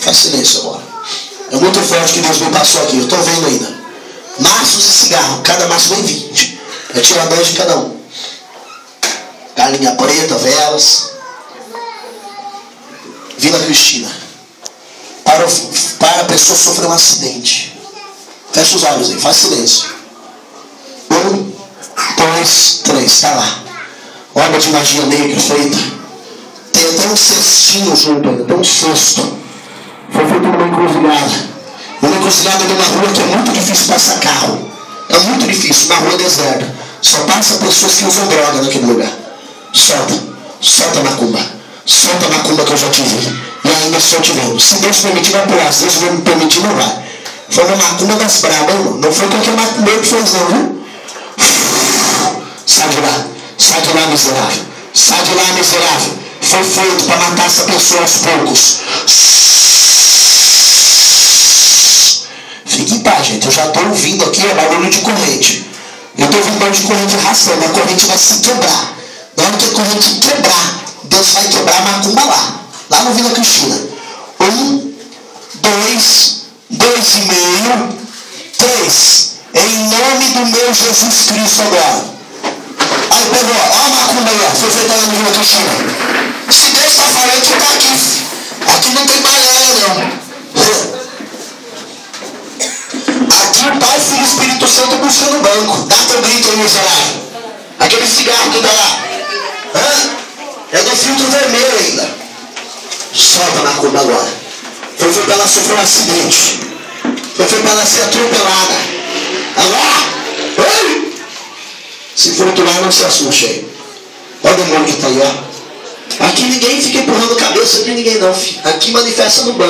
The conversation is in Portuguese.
Faz silêncio agora. É muito forte que Deus me passou aqui. Eu estou vendo ainda. Maços de cigarro. Cada maço vem 20. Eu tiro a 10 de cada um. Galinha preta, velas. Vila Cristina. Para a pessoa sofrer um acidente. Fecha os olhos aí. Faz silêncio. 1, 2, 3. Está lá. Obra de magia negra feita. Tem até um cestinho junto ainda. Tem um cesto. Foi feito numa encruzilhada. Uma encruzilhada de uma rua que é muito difícil passar carro. É muito difícil. Uma rua deserta. Só passa pessoas que usam droga naquele lugar. Solta. Solta a macumba. Solta a macumba que eu já te vi. E ainda estou te vendo. Se Deus permitir, vai pular. Se Deus não me permitir, não vai. Foi uma macumba das brabas, irmão. Não foi qualquer macumbeiro que fez, não, viu? Sai de lá. Sai de lá, miserável. Sai de lá, miserável. Foi feito para matar essa pessoa aos poucos. Fique em paz, gente. Eu já estou ouvindo aqui barulho de corrente. Eu estou ouvindo barulho de corrente arrastando. A corrente vai se quebrar. Na hora que a corrente quebrar, Deus vai quebrar a macumba lá. Lá no Vila Cristina. 1, 2, 2,5, 3. Em nome do meu Jesus Cristo agora. Aí pegou, ó a macumba aí, ó. Foi feita lá no Vila Cristina. Se Deus está falando, que está aqui. Aqui não tem balela, não. Aqui o Pai, Filho e Espírito Santo buscando o banco. Dá teu grito aí, miserável. Aquele cigarro que dá lá. Hã? É do filtro vermelho ainda. Solta a macumba agora. Foi para ela sofrer um acidente. Foi para ela ser atropelada. Agora! Ei! Se for outro lado, não se assuste aí. Olha o demônio que está aí, ó. Aqui ninguém fica empurrando cabeça de ninguém, não, filho. Aqui manifesta no banco.